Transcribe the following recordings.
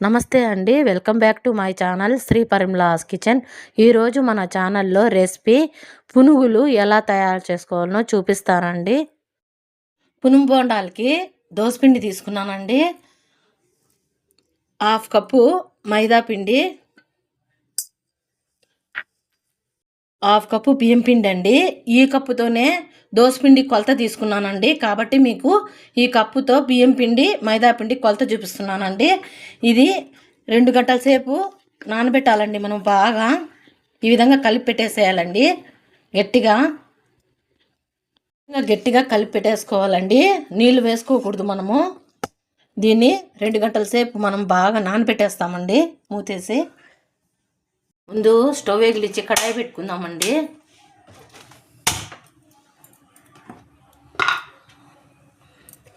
నమస్తే అండి. Welcome back to my channel Sri Parimala's kitchen. ఈరోజు మన ఛానల్లో రెసిపీ పునుగులు ఎలా తయారు చేసుకోవాలో చూపిస్తానండి. పునుగు బోండాలకి దోసపిండి తీసుకున్నానండి. హాఫ్ కప్పు మైదా పిండి, హాఫ్ కప్పు బియ్యం పిండి అండి. ఈ కప్పుతోనే దోసపిండి కొలత తీసుకున్నానండి, కాబట్టి మీకు ఈ కప్పుతో బియ్యం పిండి మైదా పిండి కొలత చూపిస్తున్నానండి. ఇది 2 గంటల సేపు నానబెట్టాలండి. మనం బాగా ఈ విధంగా కలిపి పెట్టేసేయాలండి. గట్టిగా కలిపి పెట్టేసుకోవాలండి. నీళ్ళు వేసుకోకూడదు. మనము దీన్ని 2 గంటల సేపు మనం బాగా నానబెట్టేస్తామండి. మూతేసి ముందు స్టవ్ వెలిగించి కడాయి పెట్టుకుందామండి.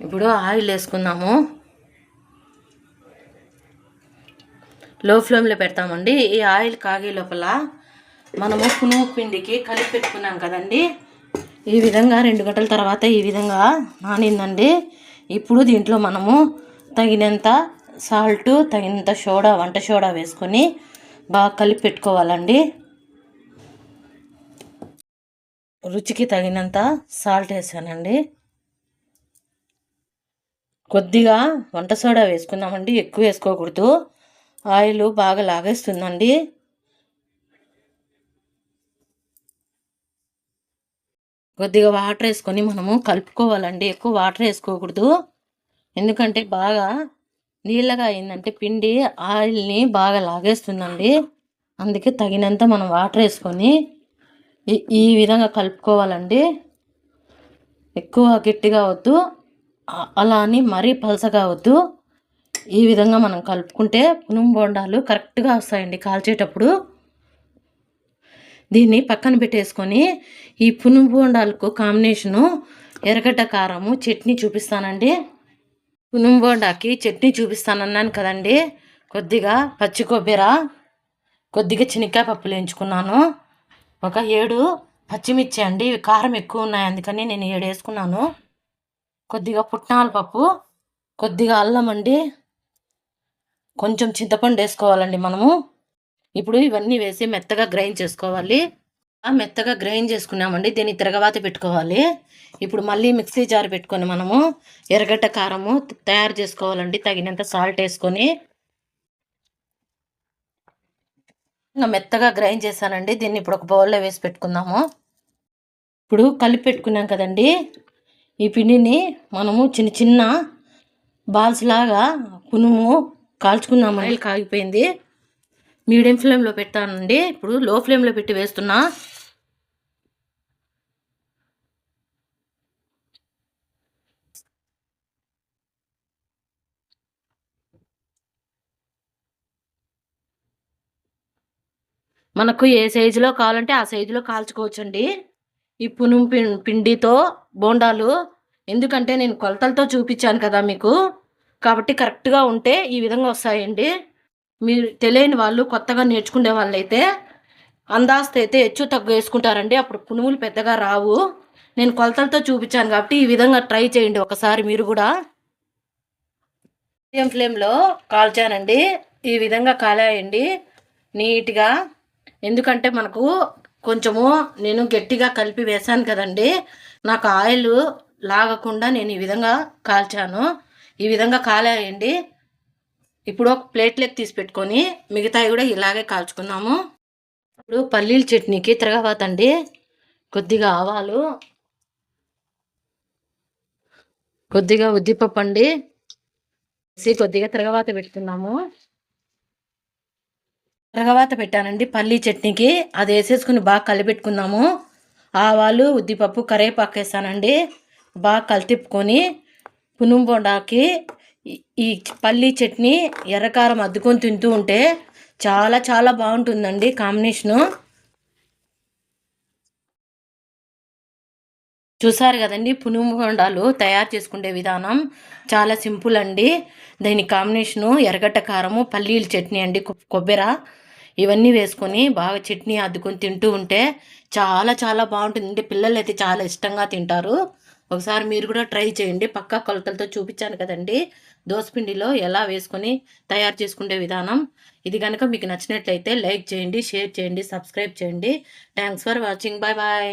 ఇప్పుడు ఆయిల్ వేసుకుందాము. లో ఫ్లేమ్లో పెడతామండి. ఈ ఆయిల్ కాగే లోపల మనము పునుగు పిండికి కలిపి పెట్టుకున్నాం కదండి, ఈ విధంగా 2 గంటల తర్వాత ఈ విధంగా నానిందండి. ఇప్పుడు దీంట్లో మనము తగినంత సాల్ట్, తగినంత సోడా, వంట సోడా వేసుకొని బాగా కలిపి పెట్టుకోవాలండి. రుచికి తగినంత సాల్ట్ వేసానండి. కొద్దిగా వంట సోడా వేసుకుందామండి, ఎక్కువ వేసుకోకూడదు. ఆయిల్ బాగా లాగేస్తుందండి. కొద్దిగా వాటర్ వేసుకొని మనము కలుపుకోవాలండి. ఎక్కువ వాటర్ వేసుకోకూడదు, ఎందుకంటే బాగా నీళ్ళగా అయిందంటే పిండి ఆయిల్ని బాగా లాగేస్తుందండి. అందుకే తగినంత మనం వాటర్ వేసుకొని ఈ విధంగా కలుపుకోవాలండి. ఎక్కువ గట్టిగా వద్దు, అలా అని మరీ పలసగా వద్దు. ఈ విధంగా మనం కలుపుకుంటే పునుగు బోండాలు కరెక్ట్గా వస్తాయండి కాల్చేటప్పుడు. దీన్ని పక్కన పెట్టేసుకొని ఈ పునుగు బోండాలకు కాంబినేషను ఎర్రగడ్డ కారము చట్నీ చూపిస్తానండి. పునుగు బోండాకి చట్నీ చూపిస్తానన్నాను కదండి. కొద్దిగా పచ్చి కొబ్బరి, కొద్దిగా శనక్కాయ పప్పులు వేయించుకున్నాను. ఒక 7 పచ్చిమిర్చి అండి. ఇవి కారం ఎక్కువ ఉన్నాయి, అందుకని నేను 7 వేసుకున్నాను. కొద్దిగా పుట్నాల పప్పు, కొద్దిగా అల్లం అండి, కొంచెం చింతపండు వేసుకోవాలండి మనము. ఇప్పుడు ఇవన్నీ వేసి మెత్తగా గ్రైండ్ చేసుకోవాలి. మెత్తగా గ్రైండ్ చేసుకున్నామండి. దీన్ని తిరగవాత పెట్టుకోవాలి. ఇప్పుడు మళ్ళీ మిక్సీ జార్ పెట్టుకొని మనము ఎర్రగడ్డ కారము తయారు చేసుకోవాలండి. తగినంత సాల్ట్ వేసుకొని ఇంకా మెత్తగా గ్రైండ్ చేశానండి. దీన్ని ఇప్పుడు ఒక బౌల్లో వేసి పెట్టుకుందాము. ఇప్పుడు కలిపి పెట్టుకున్నాం కదండి, ఈ పిండిని మనము చిన్న చిన్న బాల్స్ లాగా పునుగు కాల్చుకుందాము. ఆయిల్ కాగిపోయింది. మీడియం ఫ్లేమ్లో పెట్టానండి. ఇప్పుడు లో ఫ్లేమ్లో పెట్టి వేస్తున్నా. మనకు ఏ సైజులో కావాలంటే ఆ సైజులో కాల్చుకోవచ్చండి ఈ పునుగు పిండితో బోండాలు. ఎందుకంటే నేను కొలతలతో చూపించాను కదా మీకు, కాబట్టి కరెక్ట్గా ఉంటే ఈ విధంగా వస్తాయండి. మీరు తెలియని వాళ్ళు, కొత్తగా నేర్చుకునే వాళ్ళు అయితే అందాజుతో అయితే హెచ్చు తగ్గు వేసుకుంటారండి, అప్పుడు పునుగులు పెద్దగా రావు. నేను కొలతలతో చూపించాను కాబట్టి ఈ విధంగా ట్రై చేయండి ఒకసారి మీరు కూడా. మీడియం ఫ్లేమ్లో కాల్చానండి. ఈ విధంగా కాలాయండి నీట్గా. ఎందుకంటే మనకు కొంచెము నేను గట్టిగా కలిపి వేసాను కదండి, నాకు ఆయిల్ లాగకుండా నేను ఈ విధంగా కాల్చాను. ఈ విధంగా కాలాయండి. ఇప్పుడు ఒక ప్లేట్లోకి తీసి పెట్టుకొని మిగతాయి కూడా ఇలాగే కాల్చుకుందాము. ఇప్పుడు పల్లీల చట్నీకి తిరగబాతండి. కొద్దిగా ఆవాలు, కొద్దిగా ఉద్దిపప్పు అండి కొద్దిగా తిరగవాత పెట్టుకున్నాము. తిరగవాత పెట్టానండి పల్లీ చట్నీకి. అది వేసేసుకుని బాగా కలిపెట్టుకుందాము. ఆవాలు, ఉద్దిపప్పు, కరివేపాకు వేసానండి. బాగా కలితిప్పుకొని పునుగు బోండాకి ఈ పల్లీ చట్నీ ఎర్రకారం అద్దుకొని తింటూ ఉంటే చాలా చాలా బాగుంటుందండి కాంబినేషను. చూసారు కదండి, పునుగు బోండాలు తయారు చేసుకునే విధానం చాలా సింపుల్ అండి. దీని కాంబినేషను ఎర్రగడ్డ కారము, పల్లీల చట్నీ అండి, కొబ్బరి ఇవన్నీ వేసుకొని బాగా చట్నీ అద్దుకొని తింటూ ఉంటే చాలా చాలా బాగుంటుందండి. పిల్లలు అయితే చాలా ఇష్టంగా తింటారు. ఒకసారి మీరు కూడా ట్రై చేయండి. పక్కా కొలతలతో చూపించాను కదండి, దోసపిండిలో ఎలా వేసుకొని తయారు చేసుకునే విధానం. ఇది కనుక మీకు నచ్చినట్లయితే లైక్ చేయండి, షేర్ చేయండి, సబ్స్క్రైబ్ చేయండి. Thanks for watching. Bye bye.